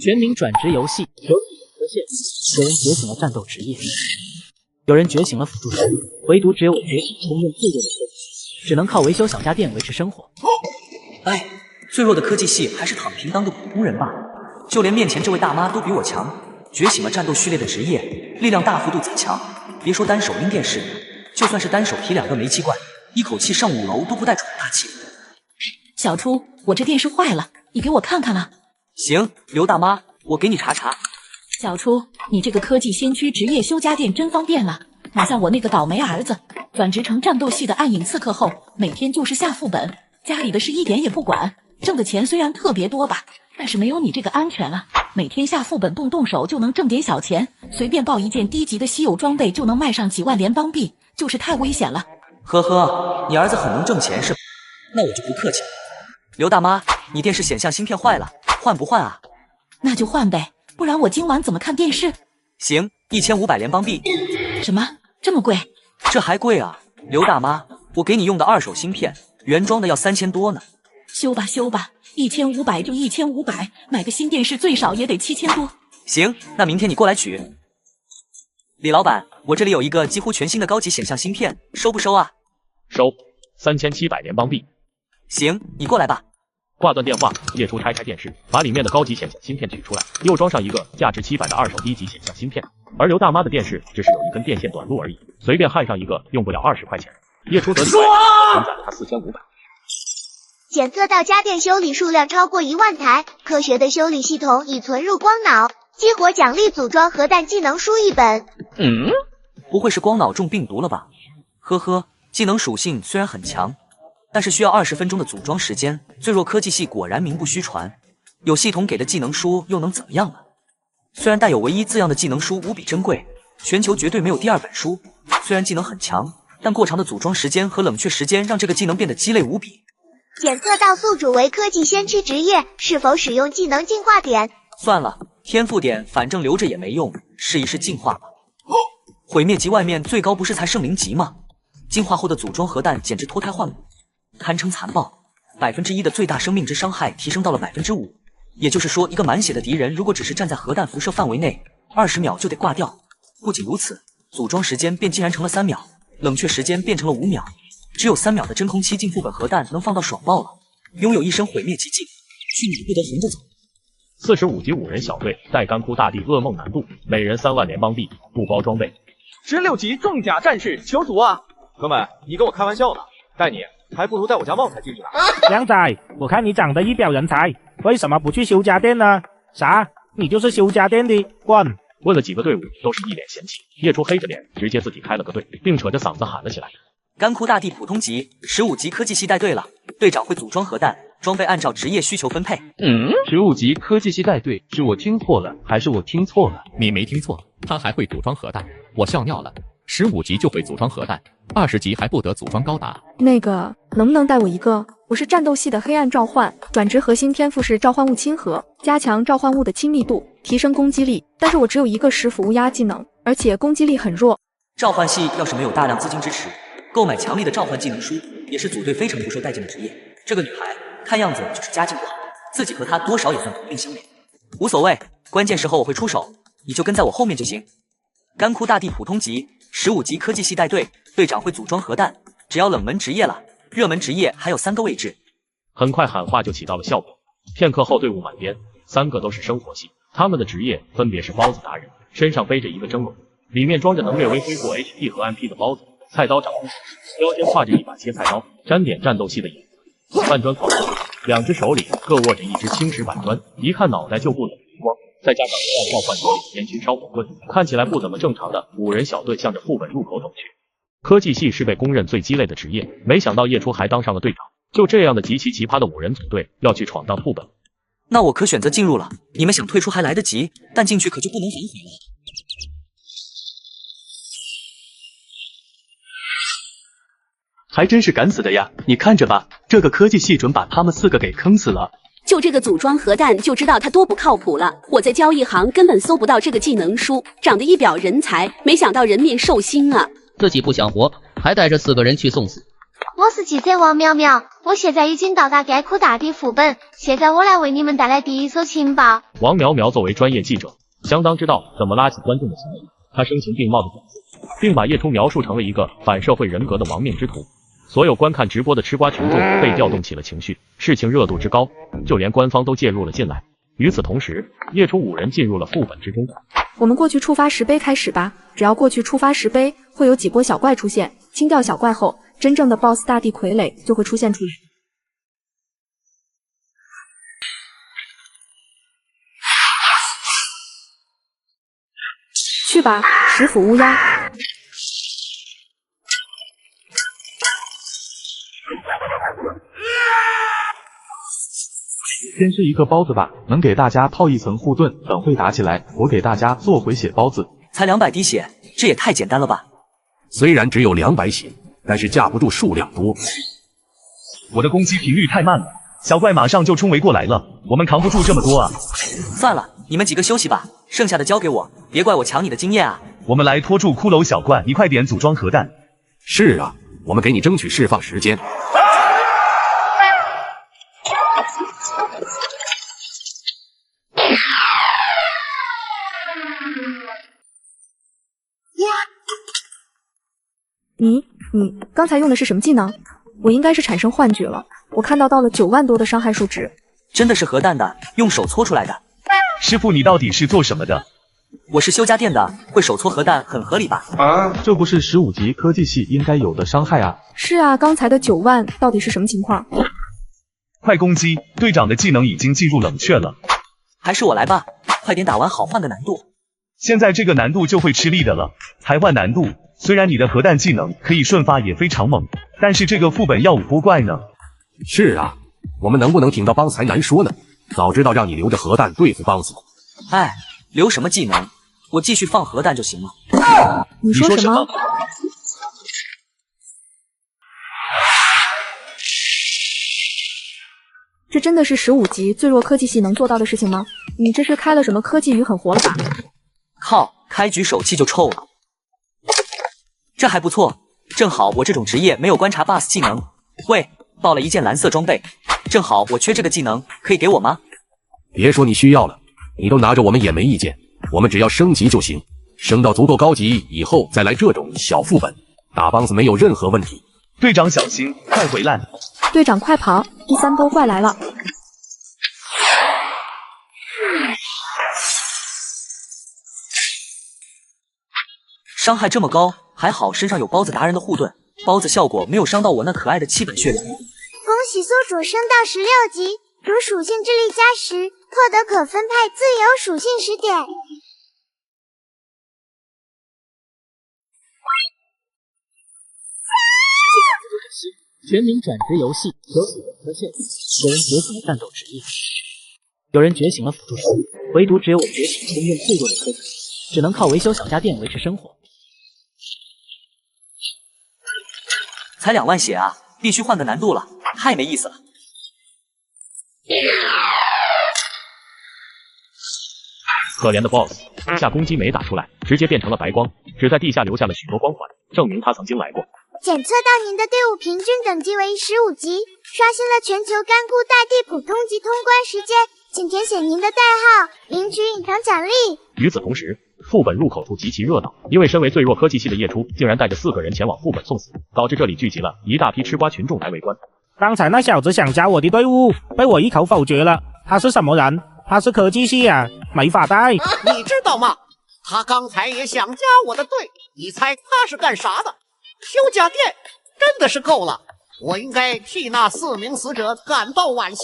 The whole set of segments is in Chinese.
全民转职游戏，有人觉醒了战斗职业，有人觉醒了辅助职业，唯独只有我觉醒公认最弱的科技系，只能靠维修小家电维持生活。哎，最弱的科技系还是躺平当个普通人吧，就连面前这位大妈都比我强，觉醒了战斗序列的职业，力量大幅度增强。别说单手拎电视，就算是单手提2个煤气罐，一口气上5楼都不带喘大气。小初，我这电视坏了，你给我看看啊。行，刘大妈，我给你查查。小初，你这个科技先驱职业修家电真方便啊，哪像我那个倒霉儿子，转职成战斗系的暗影刺客后，每天就是下副本，家里的事一点也不管，挣的钱虽然特别多吧，但是没有你这个安全啊，每天下副本动手就能挣点小钱，随便爆一件低级的稀有装备就能卖上几万联邦币，就是太危险了。呵呵，你儿子很能挣钱是吧？那我就不客气了。刘大妈，你电视显像芯片坏了，换不换啊？那就换呗，不然我今晚怎么看电视？行，1500联邦币。什么？这么贵？这还贵啊！刘大妈，我给你用的2手芯片，原装的要3000多呢。修吧修吧，1500就1500，买个新电视最少也得7000多。行，那明天你过来取。李老板，我这里有一个几乎全新的高级显像芯片，收不收啊？收，3700联邦币。行，你过来吧。挂断电话，叶初拆电视，把里面的高级显像芯片取出来，又装上一个价值700的2手低级显像芯片。而刘大妈的电视只是有一根电线短路而已，随便焊上一个用不了20块钱。叶初得承载了他4500。检测到家电修理数量超过1万台，科学的修理系统已存入光脑，激活奖励组装核弹技能书1本。不会是光脑中病毒了吧？呵呵，技能属性虽然很强，但是需要20分钟的组装时间，最弱科技系果然名不虚传。有系统给的技能书又能怎么样呢？虽然带有唯一字样的技能书无比珍贵，全球绝对没有第2本书。虽然技能很强，但过长的组装时间和冷却时间让这个技能变得鸡肋无比。检测到宿主为科技先驱职业，是否使用技能进化点？算了，天赋点反正留着也没用，试一试进化吧。毁灭级外面最高不是才圣灵级吗？进化后的组装核弹简直脱胎换骨，堪称残暴。1%的最大生命值伤害提升到了5%，也就是说，一个满血的敌人如果只是站在核弹辐射范围内，20秒就得挂掉。不仅如此，组装时间便竟然成了3秒，冷却时间变成了5秒。只有3秒的真空期进副本核弹能放到爽爆了。拥有一身毁灭级技能，去哪不得横着走。45级5人小队带干枯大地噩梦难度，每人3万联邦币，不包装备。16级重甲战士求组啊！哥们，你跟我开玩笑呢？带你还不如带我家旺财进去呢。靓仔，我看你长得一表人才，为什么不去修家电呢？啥？你就是修家电的？滚！问了几个队伍，都是一脸嫌弃。叶初黑着脸，直接自己开了个队，并扯着嗓子喊了起来：干枯大地普通级，15级科技系带队了，队长会组装核弹，装备按照职业需求分配。15级科技系带队，是我听错了还是我听错了？你没听错，他还会组装核弹，我笑尿了。15级就会组装核弹，20级还不得组装高达。那个，能不能带我一个？我是战斗系的黑暗召唤，转职核心天赋是召唤物亲和，加强召唤物的亲密度，提升攻击力。但是我只有一个石斧乌鸦技能，而且攻击力很弱。召唤系要是没有大量资金支持，购买强力的召唤技能书也是组队非常不受待见的职业。这个女孩看样子就是家境不好，自己和她多少也算同病相怜。无所谓，关键时候我会出手，你就跟在我后面就行。干枯大地普通级，15级科技系带队，队长会组装核弹，只要冷门职业了，热门职业还有3个位置。很快喊话就起到了效果，片刻后队伍满编，3个都是生活系，他们的职业分别是包子达人，身上背着一个蒸笼，里面装着能略微挥霍 HP 和 MP 的包子；菜刀掌控手，腰间挎着一把切菜刀，沾点战斗系的影子；半砖狂人，2只手里各握着一只青石板砖，一看脑袋就不怎么灵光，再加上核弹召唤年群烧火棍，看起来不怎么正常的5人小队向着副本入口走去。科技系是被公认最鸡肋的职业，没想到叶初还当上了队长。就这样的极其奇葩的5人组队要去闯荡副本，那我可选择进入了。你们想退出还来得及，但进去可就不能反悔了。还真是敢死的呀！你看着吧，这个科技系准把他们4个给坑死了。就这个组装核弹就知道他多不靠谱了。我在交易行根本搜不到这个技能书，长得一表人才，没想到人面兽心啊！自己不想活，还带着4个人去送死。我是汽车王淼淼，我现在已经到达该库大体副本，现在我来为你们带来第一手情报。王苗苗作为专业记者，相当知道怎么拉起观众的情绪。他声情并茂的讲述，并把叶初描述成了一个反社会人格的亡命之徒。所有观看直播的吃瓜群众被调动起了情绪，事情热度之高，就连官方都介入了进来。与此同时，叶初5人进入了副本之中。我们过去触发石碑开始吧，只要过去触发石碑，会有几波小怪出现，清掉小怪后，真正的 BOSS 大地傀儡就会出现出来。去吧，石斧乌鸦。先是一个包子吧，能给大家套一层护盾，等会打起来，我给大家做回血包子。才200滴血，这也太简单了吧？虽然只有200血，但是架不住数量多。我的攻击频率太慢了，小怪马上就冲围过来了，我们扛不住这么多啊！算了，你们几个休息吧，剩下的交给我，别怪我抢你的经验啊！我们来拖住骷髅小怪，你快点组装核弹。是啊，我们给你争取释放时间。你刚才用的是什么技能？我应该是产生幻觉了，我看到了9万多的伤害数值。真的是核弹的，用手搓出来的。师傅，你到底是做什么的？我是修家电的，会手搓核弹很合理吧？这不是15级科技系应该有的伤害啊！是啊，刚才的9万到底是什么情况？快攻击！队长的技能已经进入冷却了。还是我来吧，快点打完好换个难度。现在这个难度就会吃力的了，还换难度。虽然你的核弹技能可以瞬发也非常猛，但是这个副本要5波怪呢。是啊，我们能不能挺到帮才难说呢。早知道让你留着核弹对付帮子。哎，留什么技能？我继续放核弹就行了。你说什么？这真的是15级最弱科技系能做到的事情吗？你这是开了什么科技鱼狠活了吧？靠，开局手气就臭了。这还不错，正好我这种职业没有观察 BOSS 技能。喂，爆了一件蓝色装备，正好我缺这个技能，可以给我吗？别说你需要了，你都拿着我们也没意见，我们只要升级就行，升到足够高级以后再来这种小副本，打帮子没有任何问题。队长小心，快回来！队长快跑，第3波怪来了！伤害这么高，还好身上有包子达人的护盾，包子效果没有伤到我那可爱的7本血缘。恭喜宿主升到16级，主属性智力加10，获得可分配自由属性10点。全民转职游戏有几个特线，有人觉醒了战斗职业，有人觉醒了辅助术，唯独只有我觉醒了公认最弱的科技，只能靠维修小家电维持生活。才2万血啊，必须换个难度了，太没意思了。可怜的 BOSS， 下攻击没打出来，直接变成了白光，只在地下留下了许多光环，证明他曾经来过。检测到您的队伍平均等级为15级，刷新了全球干枯大地普通级通关时间，请填写您的代号，领取隐藏奖励。与此同时，副本入口处极其热闹，因为身为最弱科技系的叶初竟然带着4个人前往副本送死，导致这里聚集了一大批吃瓜群众来围观。刚才那小子想加我的队伍，被我一口否决了。他是什么人？他是科技系啊，没法带。你知道吗？他刚才也想加我的队，你猜他是干啥的？修家电，真的是够了！我应该替那4名死者感到惋惜。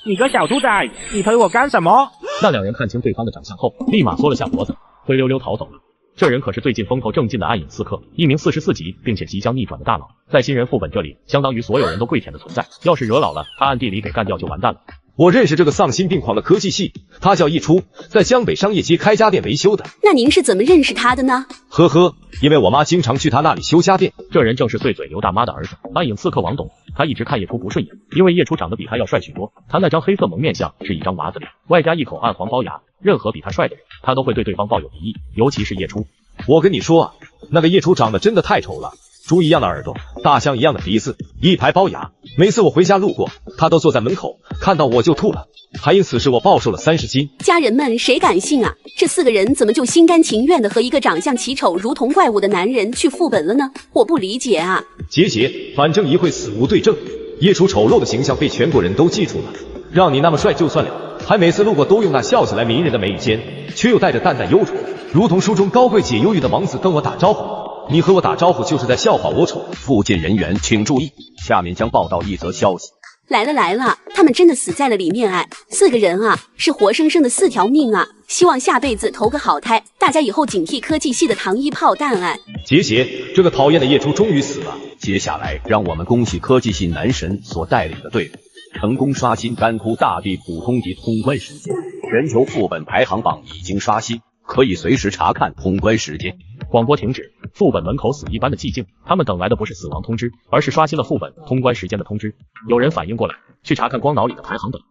你个小兔崽，你推我干什么？那2人看清对方的长相后，立马缩了下脖子，灰溜溜逃走了。这人可是最近风头正劲的暗影刺客，一名44级并且即将逆转的大佬，在新人副本这里，相当于所有人都跪舔的存在。要是惹恼了，他暗地里给干掉就完蛋了。我认识这个丧心病狂的科技系，他叫易初，在江北商业街开家电维修的。那您是怎么认识他的呢？呵呵，因为我妈经常去他那里修家电。这人正是碎嘴刘大妈的儿子，暗影刺客王董。他一直看叶初不顺眼，因为叶初长得比他要帅许多。他那张黑色蒙面相是一张娃子脸，外加一口暗黄龅牙，任何比他帅的人，他都会对对方抱有敌意，尤其是叶初。我跟你说啊，那个叶初长得真的太丑了，猪一样的耳朵，大象一样的鼻子，一排龅牙。每次我回家路过，他都坐在门口，看到我就吐了，还因此事我暴瘦了30斤。家人们，谁敢信啊？这4个人怎么就心甘情愿的和一个长相奇丑如同怪物的男人去副本了呢？我不理解啊！杰，反正一会死无对证，叶初丑陋的形象被全国人都记住了。让你那么帅就算了，还每次路过都用那笑起来迷人的眉间，却又带着淡淡忧愁，如同书中高贵解忧郁的王子跟我打招呼。你和我打招呼就是在笑话我丑。附近人员请注意，下面将报道一则消息。来了，他们真的死在了里面哎！4个人啊，是活生生的4条命啊！希望下辈子投个好胎，大家以后警惕科技系的糖衣炮弹哎！杰，这个讨厌的叶初终于死了。接下来，让我们恭喜科技系男神所带领的队伍成功刷新干枯大地普通级通关时间，全球副本排行榜已经刷新，可以随时查看通关时间。广播停止，副本门口死一般的寂静，他们等来的不是死亡通知，而是刷新了副本通关时间的通知。有人反应过来，去查看光脑里的排行榜。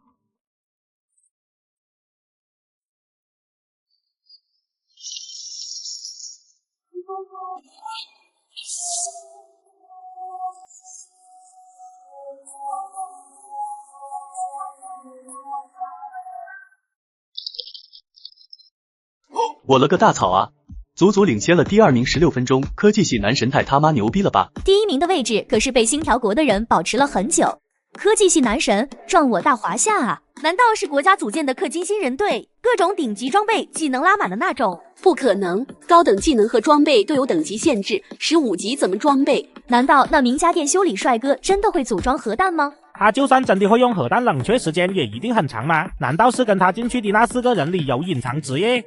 我了个大草啊！足足领先了第2名16分钟，科技系男神太他妈牛逼了吧！第1名的位置可是被星条国的人保持了很久。科技系男神撞我大华夏啊！难道是国家组建的氪金新人队，各种顶级装备技能拉满的那种？不可能，高等技能和装备都有等级限制，15级怎么装备？难道那名家电修理帅哥真的会组装核弹吗？他就算真的会用核弹，冷却时间也一定很长吗？难道是跟他进去的那4个人里有隐藏职业？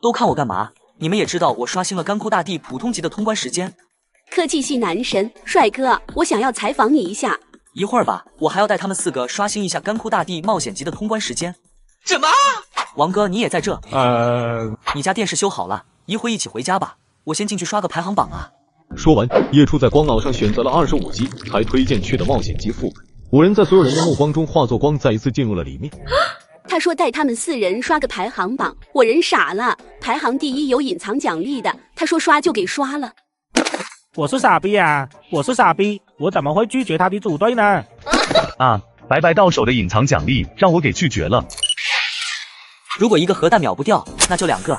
都看我干嘛？你们也知道我刷新了干枯大地普通级的通关时间。科技系男神帅哥，我想要采访你一下。一会儿吧，我还要带他们4个刷新一下干枯大地冒险级的通关时间。什么？王哥，你也在这？你家电视修好了，一会一起回家吧。我先进去刷个排行榜啊。说完，叶初在光脑上选择了25级，还推荐去的冒险级副本。5人在所有人的目光中化作光，再一次进入了里面。他说带他们4人刷个排行榜，我人傻了。排行第1有隐藏奖励的，他说刷就给刷了。我是傻逼啊！我是傻逼，我怎么会拒绝他的组队呢？啊，白白到手的隐藏奖励让我给拒绝了。如果一个核弹秒不掉，那就2个。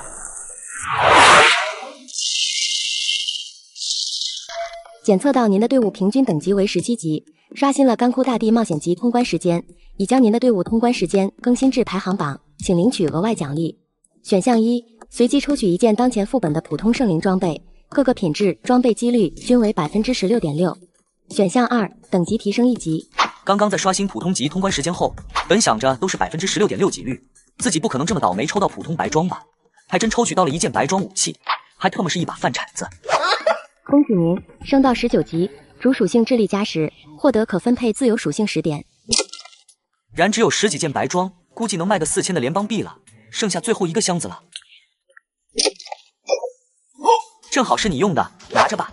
检测到您的队伍平均等级为17级，刷新了干枯大地冒险级通关时间，已将您的队伍通关时间更新至排行榜，请领取额外奖励。选项1，随机抽取一件当前副本的普通圣灵装备，各个品质、装备几率均为 16.6%。选项2，等级提升1级。刚刚在刷新普通级通关时间后，本想着都是 16.6% 几率，自己不可能这么倒霉抽到普通白装吧，还真抽取到了一件白装武器，还特么是一把饭铲子。恭喜您升到19级，主属性智力加10，获得可分配自由属性10点。然只有10几件白装，估计能卖个4000的联邦币了，剩下最后一个箱子了。正好是你用的，拿着吧。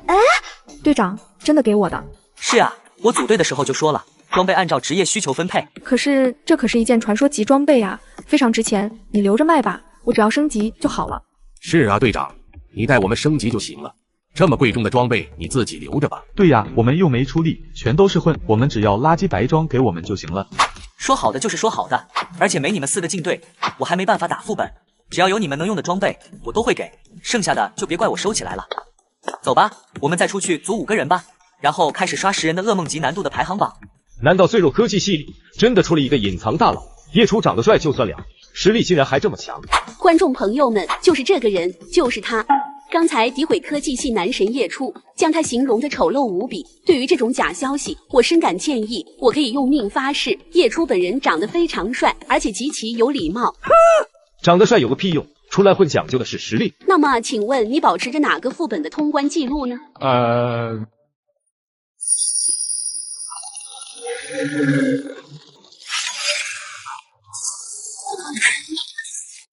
队长，真的给我的？是啊，我组队的时候就说了，装备按照职业需求分配。可是这可是一件传说级装备啊，非常值钱，你留着卖吧，我只要升级就好了。是啊，队长，你带我们升级就行了。这么贵重的装备，你自己留着吧。对呀，我们又没出力，全都是混，我们只要垃圾白装给我们就行了。说好的就是说好的，而且没你们4个进队，我还没办法打副本。只要有你们能用的装备，我都会给，剩下的就别怪我收起来了。走吧，我们再出去组5个人吧，然后开始刷10人的噩梦级难度的排行榜。难道最弱科技系里真的出了一个隐藏大佬？叶初长得帅就算了，实力竟然还这么强。观众朋友们，就是这个人，就是他。刚才诋毁科技系男神叶初，将他形容的丑陋无比。对于这种假消息，我深感歉意。我可以用命发誓，叶初本人长得非常帅，而且极其有礼貌。长得帅有个屁用，出来混讲究的是实力。那么，请问你保持着哪个副本的通关记录呢？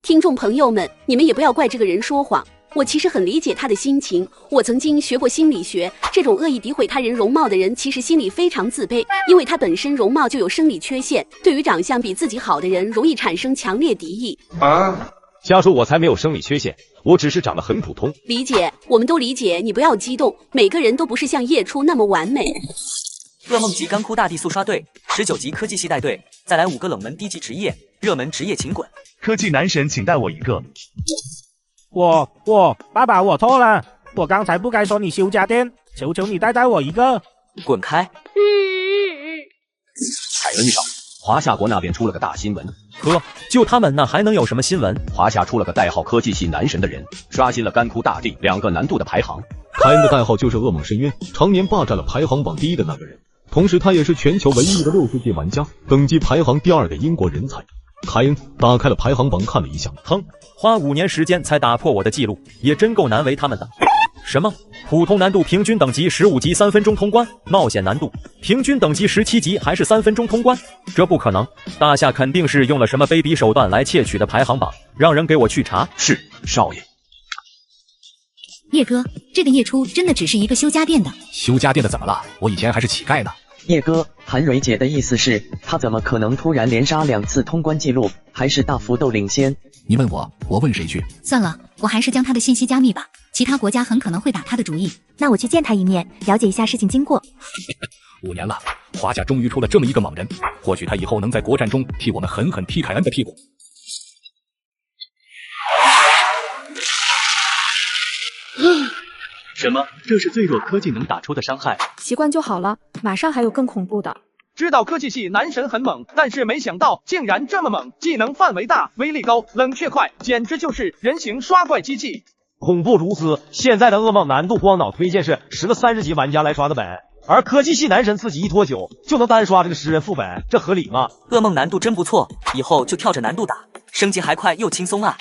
听众朋友们，你们也不要怪这个人说谎。我其实很理解他的心情，我曾经学过心理学，这种恶意诋毁他人容貌的人其实心里非常自卑，因为他本身容貌就有生理缺陷，对于长相比自己好的人容易产生强烈敌意。瞎说，我才没有生理缺陷，我只是长得很普通。理解，我们都理解，你不要激动，每个人都不是像叶初那么完美。噩梦级干枯大地速刷队，19级科技系带队，再来5个冷门低级职业，热门职业请滚。科技男神，请带我一个。爸爸，我错了，我刚才不该说你休家店，求求你带我一个。滚开！凯恩上，华夏国那边出了个大新闻。呵，就他们那还能有什么新闻？华夏出了个代号科技系男神的人，刷新了干枯大地2个难度的排行。凯恩的代号就是噩梦深渊，常年霸占了排行榜第1的那个人，同时他也是全球唯一的60级玩家，等级排行第2的英国人才。凯恩打开了排行榜看了一下，哼，花5年时间才打破我的记录，也真够难为他们的。什么？普通难度平均等级15级3分钟通关，冒险难度平均等级17级还是3分钟通关？这不可能！大夏肯定是用了什么卑鄙手段来窃取的排行榜，让人给我去查。是，少爷。叶哥，这个叶初真的只是一个修家电的。修家电的怎么了？我以前还是乞丐呢。叶哥，韩蕊姐的意思是，他怎么可能突然连杀2次通关记录，还是大幅度领先？你问我，我问谁去？算了，我还是将他的信息加密吧，其他国家很可能会打他的主意。那我去见他一面，了解一下事情经过。5年了，华夏终于出了这么一个猛人，或许他以后能在国战中替我们狠狠踢凯恩的屁股。什么？这是最弱科技能打出的伤害？习惯就好了，马上还有更恐怖的。知道科技系男神很猛，但是没想到竟然这么猛，技能范围大，威力高，冷却快，简直就是人形刷怪机器。恐怖如斯！现在的噩梦难度光脑推荐是10个30级玩家来刷的本，而科技系男神自己一拖9就能单刷这个10人副本，这合理吗？噩梦难度真不错，以后就跳着难度打，升级还快又轻松啊！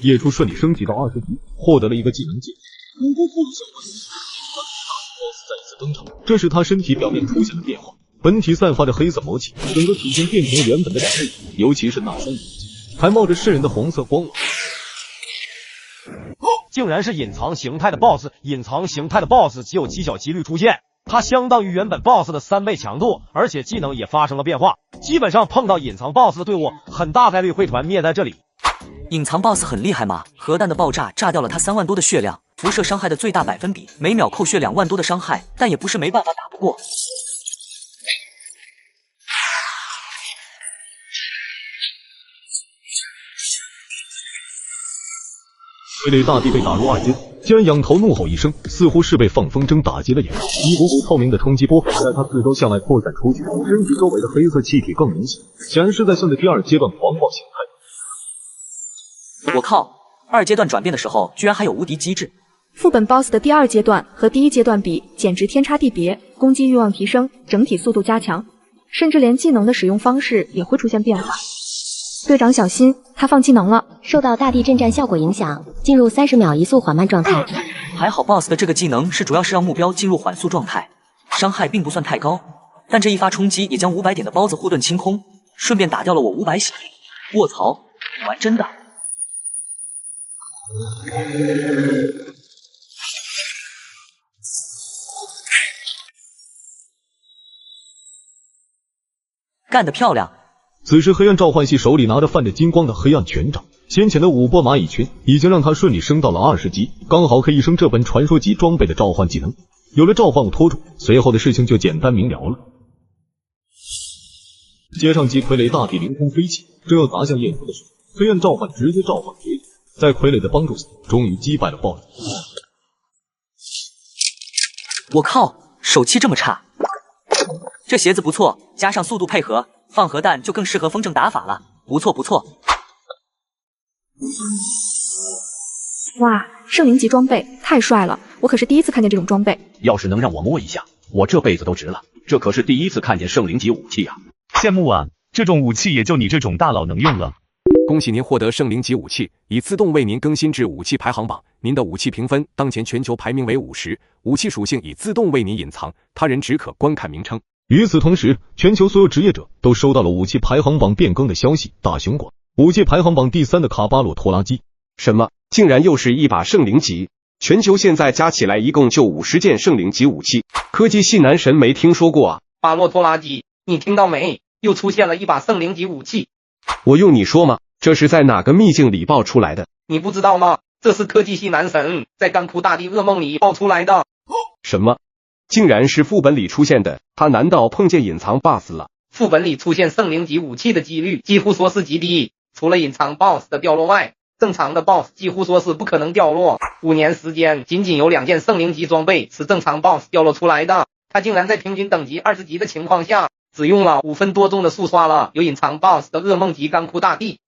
叶初顺利升级到20级，获得了一个技能键。5个酷的小怪BOSS 再次登场，这时他身体表面出现了变化，本体散发着黑色魔气，整个体型变成了原本的2倍，尤其是那双眼睛，还冒着渗人的红色光芒。竟然是隐藏形态的 BOSS， 隐藏形态的 BOSS 极有极小几率出现，它相当于原本 BOSS 的3倍强度，而且技能也发生了变化，基本上碰到隐藏 BOSS 的队伍，很大概率会团灭在这里。隐藏 BOSS 很厉害吗？核弹的爆炸炸掉了他3万多的血量，辐射伤害的最大百分比，每秒扣血2万多的伤害，但也不是没办法打不过。傀儡大帝被打入2阶，竟然仰头怒吼一声，似乎是被放风筝打击了眼。一股股透明的冲击波在他四周向外扩散出去，身体周围的黑色气体更明显，显然是在向着第2阶段狂暴形态。我靠！2阶段转变的时候，居然还有无敌机制。副本 BOSS 的第2阶段和第1阶段比，简直天差地别，攻击欲望提升，整体速度加强，甚至连技能的使用方式也会出现变化。队长小心，他放技能了。受到大地震战效果影响，进入30秒移速缓慢状态。还好 BOSS 的这个技能主要是让目标进入缓速状态，伤害并不算太高，但这一发冲击也将500点的包子护盾清空，顺便打掉了我500血。卧槽，你玩真的？干得漂亮！此时黑暗召唤系手里拿着泛着金光的黑暗权杖，先前的5波蚂蚁群已经让他顺利升到了20级，刚好可以升这本传说级装备的召唤技能。有了召唤物拖住，随后的事情就简单明了了。接上级傀儡大帝凌空飞起，正要砸向叶初的时候，黑暗召唤直接召唤傀儡，在傀儡的帮助下，终于击败了暴人。我靠，手气这么差！这鞋子不错，加上速度配合，放核弹就更适合风筝打法了。不错不错。哇，圣灵级装备太帅了，我可是第一次看见这种装备。要是能让我摸一下，我这辈子都值了。这可是第一次看见圣灵级武器啊！羡慕啊，这种武器也就你这种大佬能用了。恭喜您获得圣灵级武器，已自动为您更新至武器排行榜。您的武器评分当前全球排名为50，武器属性已自动为您隐藏，他人只可观看名称。与此同时，全球所有职业者都收到了武器排行榜变更的消息。大熊馆武器排行榜第3的卡巴洛拖拉机，什么？竟然又是一把圣灵级！全球现在加起来一共就50件圣灵级武器，科技系男神没听说过啊！巴洛拖拉机，你听到没？又出现了一把圣灵级武器！我用你说吗？这是在哪个秘境里爆出来的？你不知道吗？这是科技系男神在干枯大帝噩梦里爆出来的。什么？竟然是副本里出现的？他难道碰见隐藏 BOSS 了？副本里出现圣灵级武器的几率几乎说是极低，除了隐藏 BOSS 的掉落外，正常的 BOSS 几乎说是不可能掉落。5年时间，仅仅有2件圣灵级装备是正常 BOSS 掉落出来的，他竟然在平均等级20级的情况下，只用了5分多钟的速刷了有隐藏 BOSS 的噩梦级干枯大帝。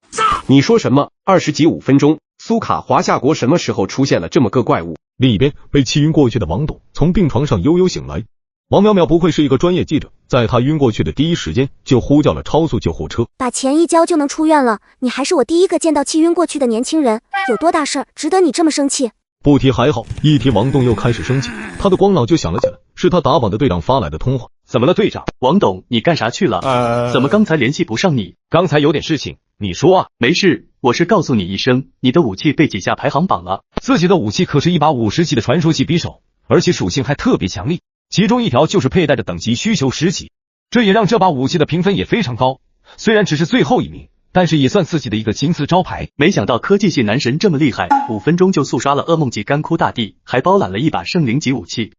你说什么？20级5分钟？苏卡华夏国什么时候出现了这么个怪物？另一边，被气晕过去的王董从病床上悠悠醒来。王淼淼不愧是一个专业记者，在他晕过去的第一时间就呼叫了超速救护车。把钱一交就能出院了，你还是我第一个见到气晕过去的年轻人，有多大事儿值得你这么生气？不提还好，一提王董又开始生气，他的光脑就响了起来，是他打榜的队长发来的通话。怎么了，队长？王董，你干啥去了？怎么刚才联系不上你？刚才有点事情，你说啊。没事，我是告诉你一声，你的武器被挤下排行榜了。自己的武器可是一把50级的传说系匕首，而且属性还特别强力，其中一条就是佩戴的等级需求10级，这也让这把武器的评分也非常高。虽然只是最后一名，但是也算自己的一个金字招牌。没想到科技系男神这么厉害，5分钟就速刷了噩梦级干枯大帝，还包揽了一把圣灵级武器。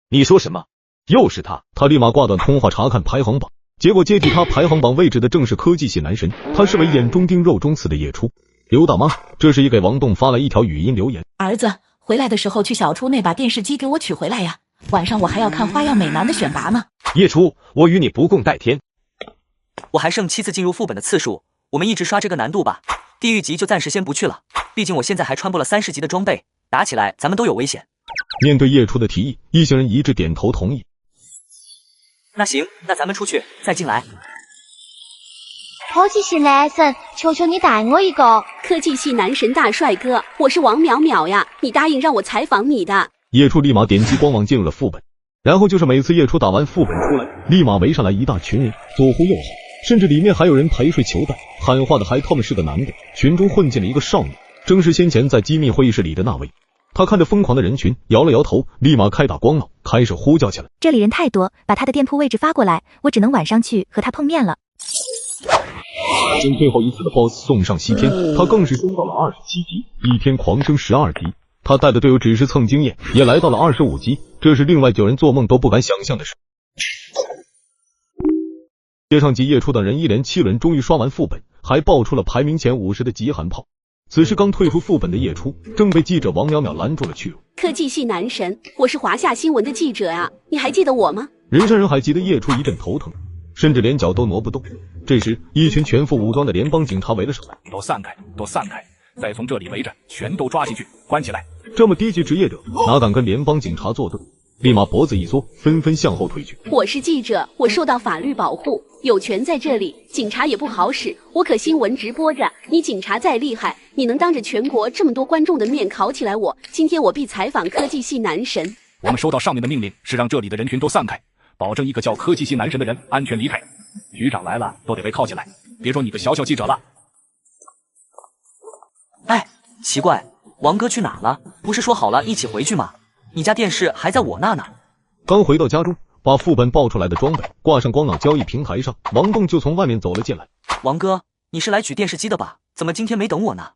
你说什么？又是他！他立马挂断通话查看排行榜，结果接替他排行榜位置的正是科技系男神，他是为眼中钉肉中刺的叶初。刘大妈，这是一给王栋发了一条语音留言：儿子，回来的时候去小初那把电视机给我取回来呀，晚上我还要看花样美男的选拔呢。叶初，我与你不共戴天。我还剩7次进入副本的次数，我们一直刷这个难度吧。地狱级就暂时先不去了，毕竟我现在还穿不了30级的装备，打起来咱们都有危险。面对叶初的提议，一行人一致点头同意。那行，那咱们出去再进来。科技系男神，求求你带我一个。科技系男神大帅哥，我是王淼淼呀，你答应让我采访你的。叶初立马点击官网进入了副本，然后就是每次叶初打完副本出来，立马围上来一大群人，左呼右喊，甚至里面还有人陪睡求带，喊话的还他们是个男的。群中混进了一个少女，正是先前在机密会议室里的那位。他看着疯狂的人群，摇了摇头，立马开打光脑，开始呼叫起来。这里人太多，把他的店铺位置发过来，我只能晚上去和他碰面了。将最后一次的 BOSS 送上西天，他更是升到了27级，一天狂升12级。他带的队友只是蹭经验，也来到了25级，这是另外9人做梦都不敢想象的事。接上集叶初等人一连7轮终于刷完副本，还爆出了排名前50的极寒炮。此时刚退出副本的叶初正被记者王淼淼拦住了去路。科技系男神，我是华夏新闻的记者啊，你还记得我吗？人山人海急得叶初一阵头疼，甚至连脚都挪不动。这时一群全副武装的联邦警察围了上来，都散开，都散开，再从这里围着，全都抓进去，关起来。这么低级职业者哪敢跟联邦警察作对，立马脖子一缩，纷纷向后退去。我是记者，我受到法律保护，有权在这里，警察也不好使，我可新闻直播着，你警察再厉害，你能当着全国这么多观众的面铐起来我？今天我必采访科技系男神。我们收到上面的命令，是让这里的人群都散开，保证一个叫科技系男神的人安全离开。局长来了，都得被铐起来，别说你个小小记者了。哎，奇怪，王哥去哪了？不是说好了一起回去吗？你家电视还在我那呢。刚回到家中，把副本爆出来的装备挂上光脑交易平台上，王栋就从外面走了进来。王哥，你是来取电视机的吧？怎么今天没等我呢？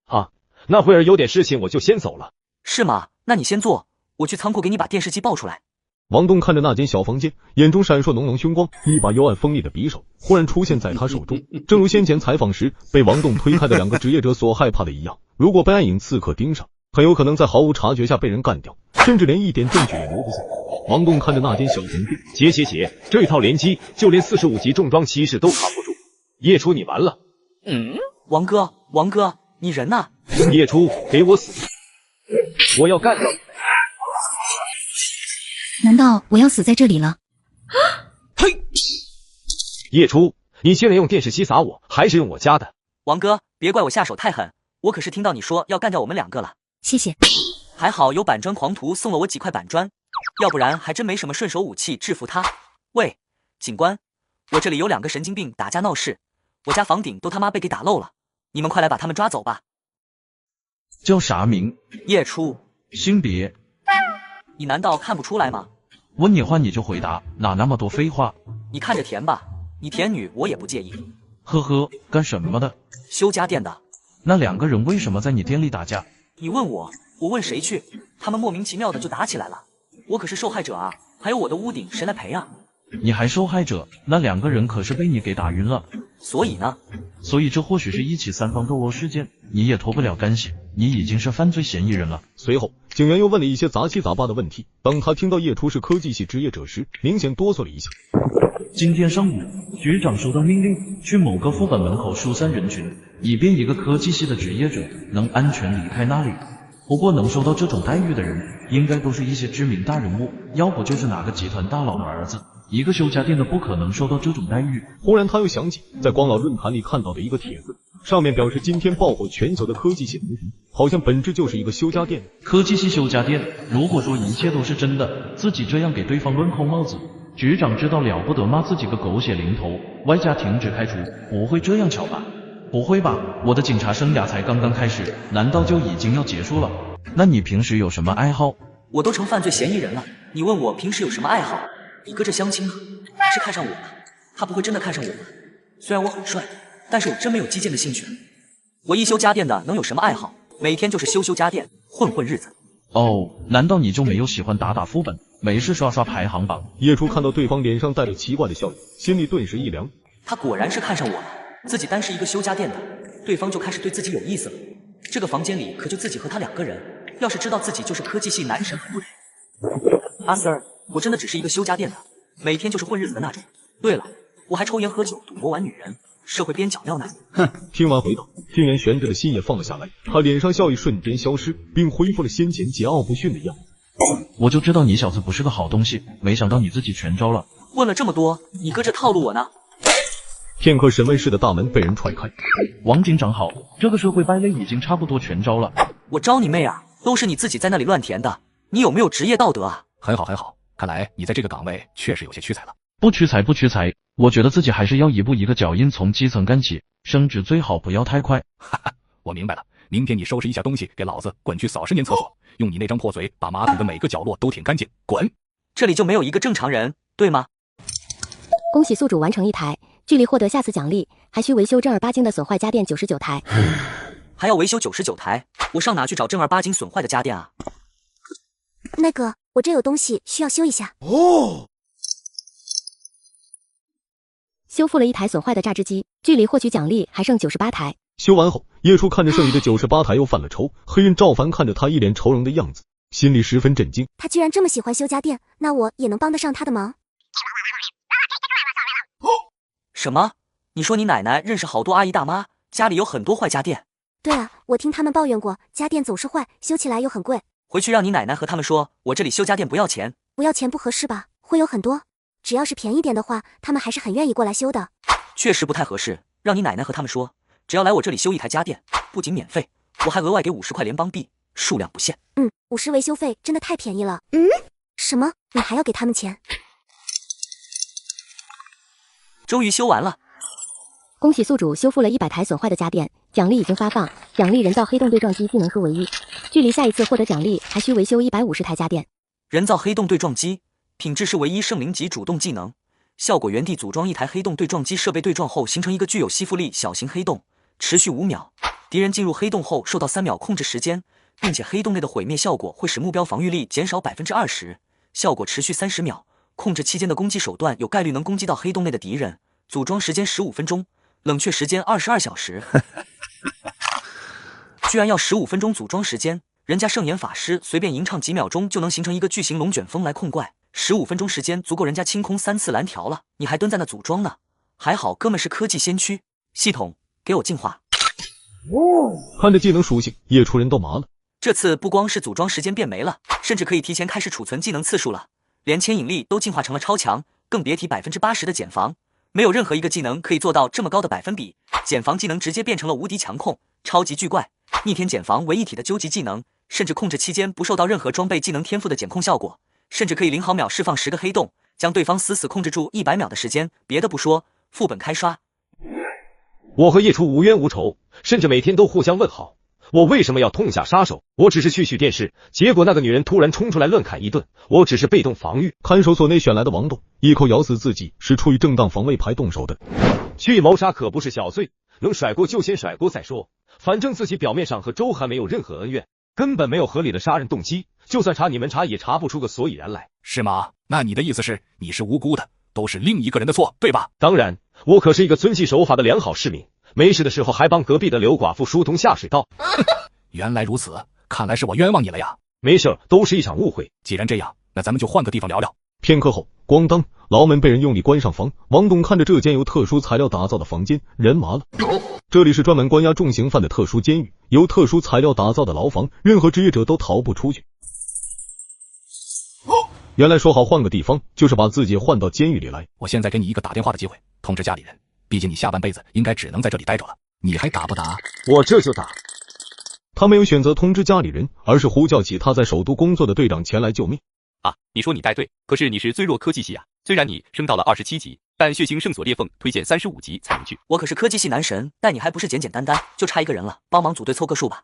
啊，那会儿有点事情，我就先走了。是吗？那你先坐，我去仓库给你把电视机抱出来。王栋看着那间小房间，眼中闪烁浓浓凶光，一把幽暗锋利的匕首忽然出现在他手中。正如先前采访时被王栋推开的2个职业者所害怕的一样，如果被暗影刺客盯上，很有可能在毫无察觉下被人干掉，甚至连一点证据也留不下。王栋看着那间小房间，姐，这套连击就连45级重装骑士都扛不住。叶初你完了。王哥，你人呢？叶初，给我死！我要干掉你！难道我要死在这里了？嘿！叶初，你现在用电视机砸我，还是用我家的？王哥，别怪我下手太狠，我可是听到你说要干掉我们2个了。谢谢。还好有板砖狂徒送了我几块板砖，要不然还真没什么顺手武器制服他。喂，警官，我这里有2个神经病打架闹事，我家房顶都他妈被给打漏了，你们快来把他们抓走吧。叫啥名？叶初。性别？你难道看不出来吗？问你话你就回答，哪那么多废话？你看着甜吧，你甜女我也不介意。呵呵，干什么的？修家电的。那2个人为什么在你店里打架？你问我，我问谁去？他们莫名其妙的就打起来了。我可是受害者啊，还有我的屋顶，谁来赔啊？你还受害者？那2个人可是被你给打晕了。所以呢？所以这或许是一起3方斗殴事件，你也脱不了干系，你已经是犯罪嫌疑人了。随后，警员又问了一些杂七杂八的问题。当他听到叶初是科技系职业者时，明显哆嗦了一下。今天上午，局长收到命令，去某个副本门口疏散人群，以便一个科技系的职业者能安全离开那里。不过能受到这种待遇的人，应该都是一些知名大人物，要不就是哪个集团大佬的儿子。一个修家电的不可能受到这种待遇。忽然他又想起在光老论坛里看到的一个帖子，上面表示今天爆火全球的科技系男神，好像本质就是一个修家电。科技系修家电，如果说一切都是真的，自己这样给对方乱扣帽子，局长知道了不得，骂自己个狗血淋头，外加停止开除，不会这样巧吧？不会吧，我的警察生涯才刚刚开始，难道就已经要结束了？那你平时有什么爱好？我都成犯罪嫌疑人了，你问我平时有什么爱好？你哥这相亲是看上我了，他不会真的看上我吧？虽然我很帅，但是我真没有击剑的兴趣。我一修家电的能有什么爱好？每天就是修家电，混日子。哦，难道你就没有喜欢打副本，没事刷排行榜？叶初看到对方脸上带着奇怪的笑意，心里顿时一凉。他果然是看上我了，自己单是一个修家电的，对方就开始对自己有意思了。这个房间里可就自己和他2个人，要是知道自己就是科技系男神，不阿 Sir， 我真的只是一个修家电的，每天就是混日子的那种。对了，我还抽烟喝酒，赌博玩女人，社会边角料呢。哼！听完回答，天元悬着的心也放了下来，他脸上笑意瞬间消失，并恢复了先前桀骜不驯的样子。我就知道你小子不是个好东西，没想到你自己全招了。问了这么多，你哥这套路我呢？片刻，审问室的大门被人踹开。王警长好，这个社会败类已经差不多全招了。我招你妹啊！都是你自己在那里乱填的，你有没有职业道德啊？很好很好，看来你在这个岗位确实有些屈才了。不屈才，我觉得自己还是要一步一个脚印从基层干起，升职最好不要太快。哈哈，我明白了，明天你收拾一下东西，给老子滚去扫10年厕所，用你那张破嘴把马桶的每个角落都舔干净，滚！这里就没有一个正常人，对吗？恭喜宿主完成1台，距离获得下次奖励还需维修正儿八经的损坏家电99台。还要维修99台，我上哪去找正儿八经损坏的家电啊？那个，我这有东西需要修一下。哦。修复了1台损坏的榨汁机，距离获取奖励还剩98台。修完后，叶初看着剩余的98台又犯了愁。黑人赵凡看着他一脸愁容的样子，心里十分震惊。他居然这么喜欢修家电，那我也能帮得上他的忙。什么？你说你奶奶认识好多阿姨大妈，家里有很多坏家电？对啊，我听他们抱怨过，家电总是坏，修起来又很贵。回去让你奶奶和他们说，我这里修家电不要钱。不要钱不合适吧？会有很多，只要是便宜点的话，他们还是很愿意过来修的。确实不太合适，让你奶奶和他们说，只要来我这里修1台家电，不仅免费，我还额外给50块联邦币，数量不限。50维修费真的太便宜了。什么？你还要给他们钱？终于修完了，恭喜宿主修复了100台损坏的家电，奖励已经发放，奖励人造黑洞对撞机技能数为1，距离下一次获得奖励还需维修150台家电。人造黑洞对撞机，品质是唯1圣灵级主动技能，效果原地组装1台黑洞对撞机设备对撞后形成一个具有吸附力小型黑洞，持续5秒，敌人进入黑洞后受到3秒控制时间，并且黑洞内的毁灭效果会使目标防御力减少 20%， 效果持续30秒，控制期间的攻击手段有概率能攻击到黑洞内的敌人，组装时间15分钟，冷却时间22小时。居然要15分钟组装时间，人家圣言法师随便吟唱几秒钟就能形成一个巨型龙卷风来控怪，15分钟时间足够人家清空3次蓝条了，你还蹲在那组装呢？还好哥们是科技先驱，系统给我净化。看着技能属性，叶初人都麻了。这次不光是组装时间变没了，甚至可以提前开始储存技能次数了，连牵引力都进化成了超强，更别提80%的减防，没有任何一个技能可以做到这么高的百分比。减防技能直接变成了无敌强控，超级巨怪，逆天减防为一体的究极技能，甚至控制期间不受到任何装备技能天赋的减控效果，甚至可以0毫秒释放10个黑洞，将对方死死控制住100秒的时间。别的不说，副本开刷。我和叶初无冤无仇，甚至每天都互相问好。我为什么要痛下杀手？我只是去取电视，结果那个女人突然冲出来乱砍一顿，我只是被动防御。看守所内选来的王栋一口咬死自己是出于正当防卫牌动手的。蓄意谋杀可不是小罪，能甩锅就先甩锅再说。反正自己表面上和周涵没有任何恩怨，根本没有合理的杀人动机，就算查你们查也查不出个所以然来。是吗？那你的意思是你是无辜的，都是另一个人的错，对吧？当然，我可是一个遵纪守法的良好市民，没事的时候还帮隔壁的刘寡妇疏通下水道。原来如此，看来是我冤枉你了呀。没事，都是一场误会。既然这样，那咱们就换个地方聊聊。片刻后，咣当，牢门被人用力关上房。王栋看着这间由特殊材料打造的房间，人麻了。这里是专门关押重刑犯的特殊监狱，由特殊材料打造的牢房，任何职业者都逃不出去。原来说好换个地方，就是把自己换到监狱里来。我现在给你一个打电话的机会，通知家里人，毕竟你下半辈子应该只能在这里待着了。你还打不打？我这就打。他没有选择通知家里人，而是呼叫起他在首都工作的队长前来救命。啊，你说你带队，可是你是最弱科技系啊。虽然你升到了27级，但血腥圣所裂缝推荐35级才能去。我可是科技系男神，但你还不是简简单单，就差一个人了，帮忙组队凑个数吧。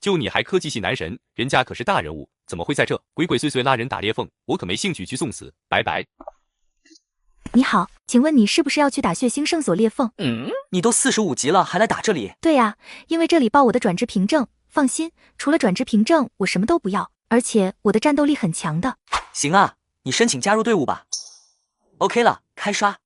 就你还科技系男神，人家可是大人物，怎么会在这鬼鬼祟祟拉人打裂缝？我可没兴趣去送死，拜拜。你好，请问你是不是要去打血腥圣所裂缝？你都45级了，还来打这里？对呀，因为这里报我的转职凭证。放心，除了转职凭证，我什么都不要，而且我的战斗力很强的。行啊，你申请加入队伍吧。OK 了，开刷。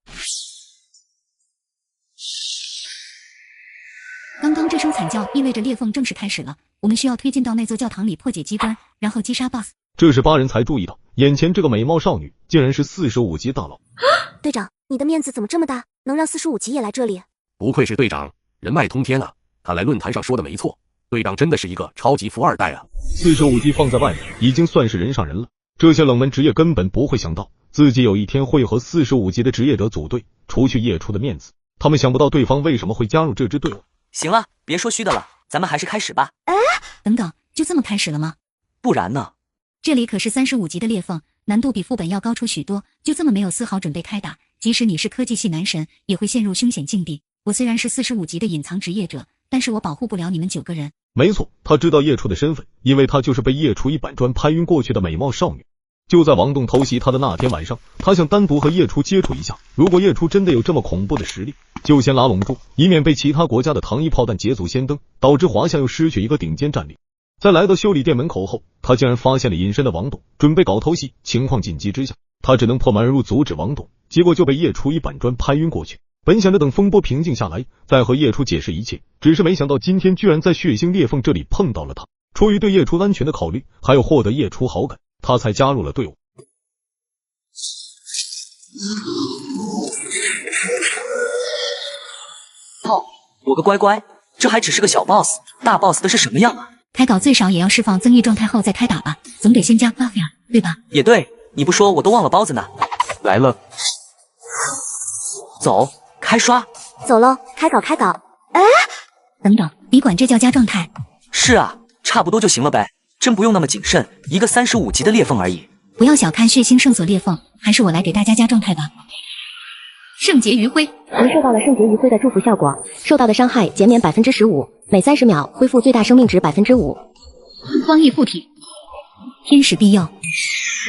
刚刚这声惨叫意味着裂缝正式开始了，我们需要推进到那座教堂里破解机关，然后击杀 BOSS。这时8人才注意到，眼前这个美貌少女竟然是45级大佬。队长，你的面子怎么这么大，能让45级也来这里？不愧是队长，人脉通天啊！看来论坛上说的没错，队长真的是一个超级富二代啊！45级放在外面已经算是人上人了，这些冷门职业根本不会想到自己有一天会和45级的职业者组队，除去叶初的面子，他们想不到对方为什么会加入这支队伍。行了，别说虚的了，咱们还是开始吧。等等，就这么开始了吗？不然呢？这里可是35级的裂缝，难度比副本要高出许多，就这么没有丝毫准备开打，即使你是科技系男神，也会陷入凶险境地。我虽然是45级的隐藏职业者，但是我保护不了你们9个人。没错，他知道叶初的身份，因为他就是被叶初一板砖拍晕过去的美貌少女。就在王栋偷袭他的那天晚上，他想单独和叶初接触一下，如果叶初真的有这么恐怖的实力，就先拉拢住，以免被其他国家的糖衣炮弹捷足先登，导致华夏又失去一个顶尖战力。在来到修理店门口后，他竟然发现了隐身的王栋，准备搞偷袭。情况紧急之下，他只能破门而入阻止王栋，结果就被叶初一板砖拍晕过去。本想着等风波平静下来再和叶初解释一切，只是没想到今天居然在血腥裂缝这里碰到了他。出于对叶初安全的考虑，还有获得叶初好感，他才加入了队伍。我个乖乖，这还只是个小 boss， 大 boss 的是什么样啊？开搞最少也要释放增益状态后再开打吧，总得先加 buff 呀，对吧？也对，你不说我都忘了包子呢。来了，走，开刷。走喽，开搞开搞。等等，你管这叫加状态？是啊，差不多就行了呗，真不用那么谨慎，一个35级的裂缝而已。不要小看血腥圣所裂缝，还是我来给大家加状态吧。圣洁余晖，您受到了圣洁余晖的祝福效果，受到的伤害减免15%，每30秒恢复最大生命值5%。光翼附体，天使庇佑。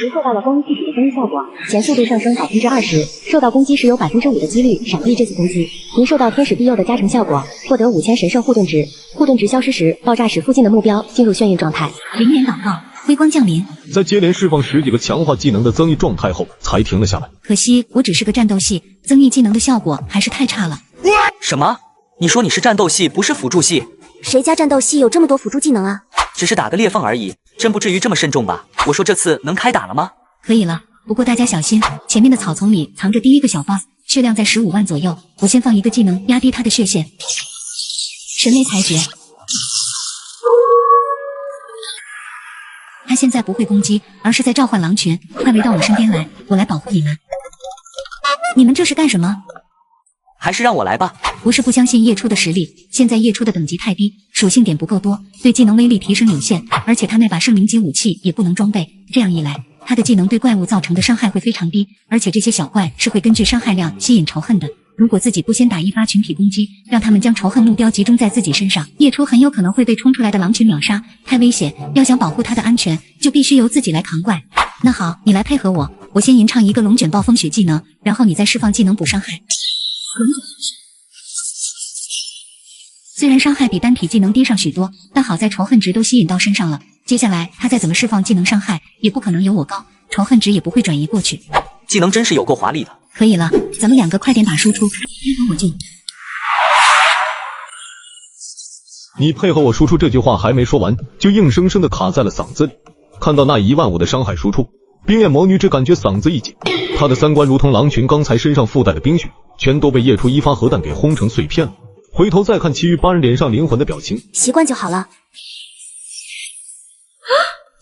您受到了光翼附体的增益效果，前速度上升20%，受到攻击时有5%的几率闪避这次攻击。您受到天使庇佑的加成效果，获得5000神圣护盾值，护盾值消失时，爆炸使附近的目标进入眩晕状态。灵眼祷告，辉光降临。在接连释放10几个强化技能的增益状态后，才停了下来。可惜我只是个战斗系，增益技能的效果还是太差了。什么？你说你是战斗系，不是辅助系？谁家战斗系有这么多辅助技能啊？只是打个裂缝而已，真不至于这么慎重吧？我说这次能开打了吗？可以了，不过大家小心，前面的草丛里藏着第一个小 boss， 血量在15万左右。我先放一个技能压低他的血线。神雷裁决。他现在不会攻击，而是在召唤狼群。快围到我身边来，我来保护你们。你们这是干什么？还是让我来吧。不是不相信叶初的实力，现在叶初的等级太低，属性点不够多，对技能威力提升有限，而且他那把圣灵级武器也不能装备，这样一来，他的技能对怪物造成的伤害会非常低，而且这些小怪是会根据伤害量吸引仇恨的。如果自己不先打一发群体攻击，让他们将仇恨目标集中在自己身上，叶初很有可能会被冲出来的狼群秒杀，太危险。要想保护他的安全，就必须由自己来扛怪。那好，你来配合我，我先吟唱一个龙卷暴风雪技能，然后你再释放技能补伤害。虽然伤害比单体技能低上许多，但好在仇恨值都吸引到身上了。接下来他再怎么释放技能伤害，也不可能有我高，仇恨值也不会转移过去。技能真是有够华丽的。可以了，咱们两个快点打输出，配合我进。你配合我输出这句话还没说完，就硬生生的卡在了嗓子里。看到那15000的伤害输出，冰焰魔女只感觉嗓子一紧，她的三观如同狼群刚才身上附带的冰雪，全都被夜出一发核弹给轰成碎片了。回头再看其余8人脸上灵魂的表情，习惯就好了。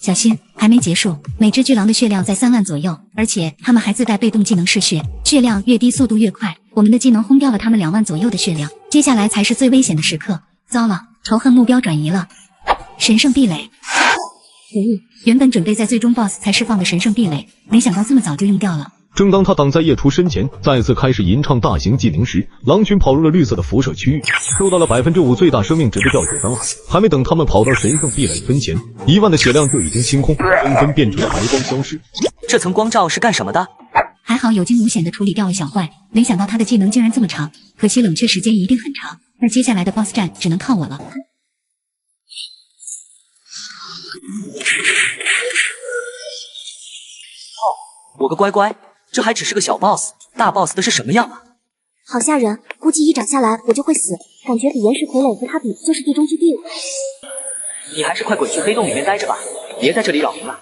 小心，还没结束。每只巨狼的血量在3万左右，而且他们还自带被动技能嗜血，血量越低速度越快。我们的技能轰掉了他们2万左右的血量，接下来才是最危险的时刻。糟了，仇恨目标转移了。神圣壁垒，原本准备在最终 BOSS 才释放的神圣壁垒，没想到这么早就用掉了。正当他挡在夜出身前，再次开始吟唱大型技能时，狼群跑入了绿色的辐射区域，受到了5%最大生命值的吊血伤害。还没等他们跑到神圣壁垒跟前，1万的血量就已经清空，纷纷变成了白光消失。这层光罩是干什么的？还好有惊无险的处理掉了小坏，没想到他的技能竟然这么长，可惜冷却时间一定很长。那接下来的 BOSS 战只能靠我了。我个乖乖，这还只是个小 boss， 大 boss 的是什么样啊？好吓人，估计一掌下来我就会死，感觉比岩石傀儡和他比就是地中之地了。你还是快滚去黑洞里面待着吧，别在这里扰民了。